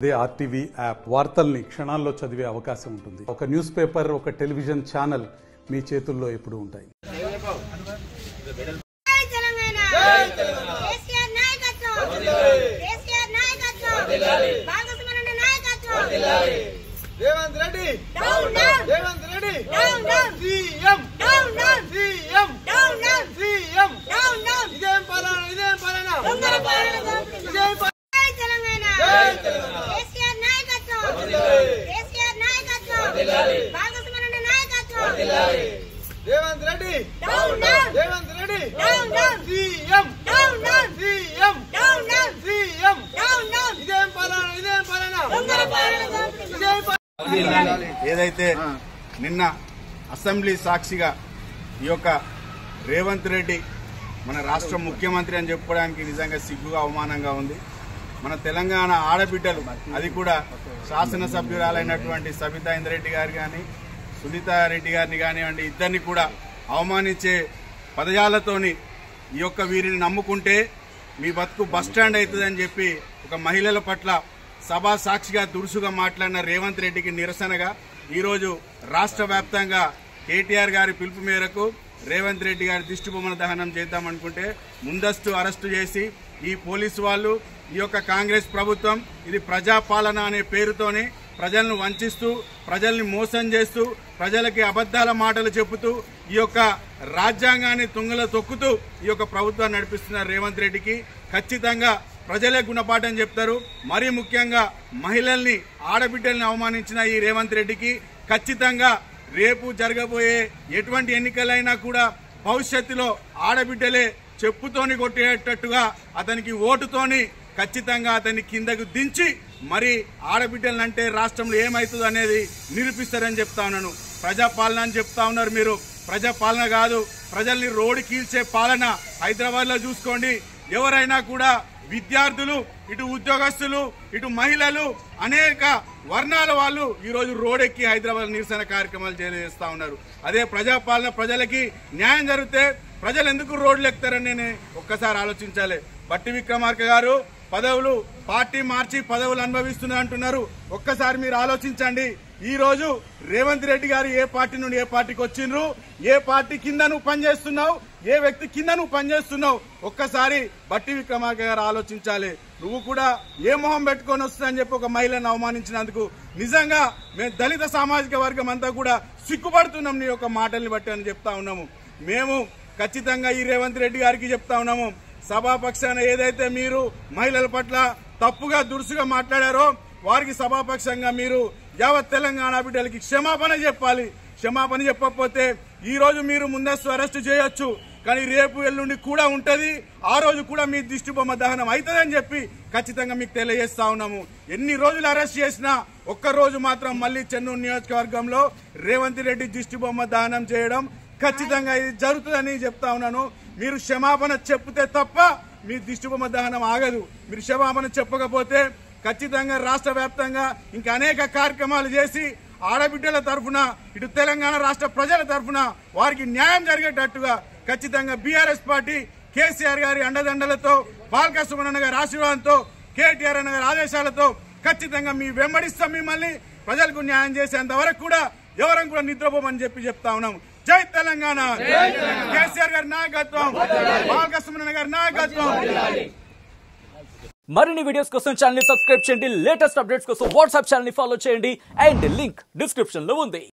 అదే RTV app వార్తల్ని క్షణాల్లో చదివే అవకాశం ఉంటుంది. ఒక న్యూస్ పేపర్, ఒక టెలివిజన్ ఛానల్ మీ చేతుల్లో ఎప్పుడూ ఉంటాయి. Revanth Reddy down down, Revanth Reddy down down, CM down down, CM down down, CM down down. ఇదేం పాలన, ఇదేం పాలన, దొంగల పాలన, ఇదేం పాలన. తెలంగాణ జై తెలంగాణ, కేసీఆర్ నాయకత్వం వర్ధిల్లాలి, కేసీఆర్ నాయకత్వం వర్ధిల్లాలి, భాగస్వామ్య నాయకత్వం వర్ధిల్లాలి. Revanth Reddy down down, Revanth Reddy down down, CM down down, CM down down, CM down down. ఇదేం పాలన, ఇదేం పాలన, దొంగల పాలన, ఇదేం పాలన. ఏదైతే నిన్న అసెంబ్లీ సాక్షిగా ఈ యొక్క రేవంత్ రెడ్డి మన రాష్ట్ర ముఖ్యమంత్రి అని చెప్పుకోవడానికి నిజంగా సిగ్గుగా అవమానంగా ఉంది. మన తెలంగాణ ఆడబిడ్డలు, అది కూడా శాసనసభ్యురాలైనటువంటి సబితా ఇంద్రెడ్డి గారు కానీ సునీతారెడ్డి గారిని కానివ్వండి, ఇద్దరిని కూడా అవమానించే పదజాలతోని ఈ యొక్క వీరిని నమ్ముకుంటే మీ బతుకు బస్టాండ్ అవుతుందని చెప్పి ఒక మహిళల పట్ల సభా సాక్షిగా దురుసుగా మాట్లాడిన రేవంత్ రెడ్డికి నిరసనగా ఈరోజు రాష్ట్ర వ్యాప్తంగా కేటీఆర్ గారి పిలుపు మేరకు రేవంత్ రెడ్డి గారి దిష్టిబొమ్మల దహనం చేద్దామనుకుంటే ముందస్తు అరెస్టు చేసి ఈ పోలీసు వాళ్ళు, ఈ యొక్క కాంగ్రెస్ ప్రభుత్వం ఇది ప్రజాపాలన అనే పేరుతోని ప్రజలను వంచిస్తూ, ప్రజల్ని మోసం చేస్తూ, ప్రజలకి అబద్దాల మాటలు చెబుతూ ఈ యొక్క రాజ్యాంగాన్ని తుంగలో తొక్కుతూ ఈ యొక్క ప్రభుత్వాన్ని నడిపిస్తున్న రేవంత్ రెడ్డికి ఖచ్చితంగా ప్రజలే గుణపాఠం చెప్తారు. మరీ ముఖ్యంగా మహిళల్ని, ఆడబిడ్డల్ని అవమానించిన ఈ రేవంత్ రెడ్డికి ఖచ్చితంగా రేపు జరగబోయే ఎటువంటి ఎన్నికలైనా కూడా భవిష్యత్తులో ఆడబిడ్డలే చెప్పుతోని కొట్టేటట్టుగా అతనికి ఓటుతోని ఖచ్చితంగా అతన్ని కిందకు దించి మరి ఆడబిడ్డలంటే రాష్ట్రంలో ఏమవుతుందో అనేది నిరూపిస్తారని చెప్తా ఉన్నాను. ప్రజాపాలన అని చెప్తా ఉన్నారు మీరు. ప్రజాపాలన కాదు, ప్రజల్ని రోడ్డు కీల్చే పాలన. హైదరాబాద్ లో చూసుకోండి, ఎవరైనా కూడా విద్యార్థులు, ఇటు ఉద్యోగస్తులు, ఇటు మహిళలు, అనేక వర్ణాల వాళ్ళు ఈరోజు రోడ్డెక్కి హైదరాబాద్ నిరసన కార్యక్రమాలు చేస్తా ఉన్నారు. అదే ప్రజాపాలన, ప్రజలకి న్యాయం జరిగితే ప్రజలు ఎందుకు రోడ్లు ఎక్కుతారని నేను ఒక్కసారి ఆలోచించాలి. బట్టి విక్రమార్క గారు పదవులు పార్టీ మార్చి పదవులు అనుభవిస్తున్నారు అంటున్నారు. ఒక్కసారి మీరు ఆలోచించండి. ఈ రోజు రేవంత్ రెడ్డి గారు ఏ పార్టీ నుండి ఏ పార్టీకి వచ్చిండ్రు, ఏ పార్టీ కింద నువ్వు పనిచేస్తున్నావు, ఏ వ్యక్తి కింద నువ్వు పనిచేస్తున్నావు, ఒక్కసారి బట్టి విక్రమార్క గారు ఆలోచించాలి. నువ్వు కూడా ఏ మొహం పెట్టుకొని వస్తుందని చెప్పి ఒక మహిళను అవమానించినందుకు నిజంగా మేము దళిత సామాజిక వర్గం అంతా కూడా సిగ్గుపడుతున్నాం నీ యొక్క మాటల్ని బట్టి అని చెప్తా ఉన్నాము. మేము ఖచ్చితంగా ఈ రేవంత్ రెడ్డి గారికి చెప్తా ఉన్నాము, సభాపక్షాన ఏదైతే మీరు మహిళల పట్ల తప్పుగా దురుసుగా మాట్లాడారో వారికి సభాపక్షంగా మీరు యావత్ తెలంగాణ బిడ్డలకి క్షమాపణ చెప్పాలి. క్షమాపణ చెప్పకపోతే ఈ రోజు మీరు ముందస్తు అరెస్టు చేయొచ్చు, కానీ రేపు ఎల్లుండి కూడా ఉంటది. ఆ రోజు కూడా మీ దిష్టిబొమ్మ దహనం అవుతుందని చెప్పి ఖచ్చితంగా మీకు తెలియజేస్తా ఉన్నాము. ఎన్ని రోజులు అరెస్ట్ చేసినా ఒక్క రోజు మాత్రం మళ్లీ చెన్నూరు నియోజకవర్గంలో రేవంత్ రెడ్డి దిష్టిబొమ్మ దహనం చేయడం ఖచ్చితంగా ఇది జరుగుతుందని చెప్తా ఉన్నాను. మీరు క్షమాపణ చెప్తే తప్ప మీ దిష్టిబొమ్మ దహనం ఆగదు. మీరు క్షమాపణ చెప్పకపోతే ఖచ్చితంగా రాష్ట్ర వ్యాప్తంగా ఇంకా అనేక కార్యక్రమాలు చేసి ఆడబిడ్డల తరఫున, ఇటు తెలంగాణ రాష్ట్ర ప్రజల తరఫున వారికి న్యాయం జరిగేటట్టుగా ఖచ్చితంగా బీఆర్ఎస్ పార్టీ కేసీఆర్ గారి అండదండలతో, బాలకృష్ణ గారి ఆశీర్వాదంతో, కేటీఆర్ గారి ఆదేశాలతో ఖచ్చితంగా మీ వెంబడిస్తాం. మిమ్మల్ని ప్రజలకు న్యాయం చేసేంత వరకు కూడా ఎవరం కూడా నిద్రపోమని చెప్తా ఉన్నాం. జై తెలంగాణ, కేసీఆర్ గారి నాయకత్వం, బాలకృష్ణ గారి నాయకత్వం. మరిన్ని వీడియోస్ కోసం ఛానల్ ని సబ్స్క్రైబ్ చేయండి. లేటెస్ట్ అప్డేట్స్ కోసం వాట్సాప్ ఛానల్ ని ఫాలో చేయండి. అండ్ లింక్ డిస్క్రిప్షన్ లో ఉంది.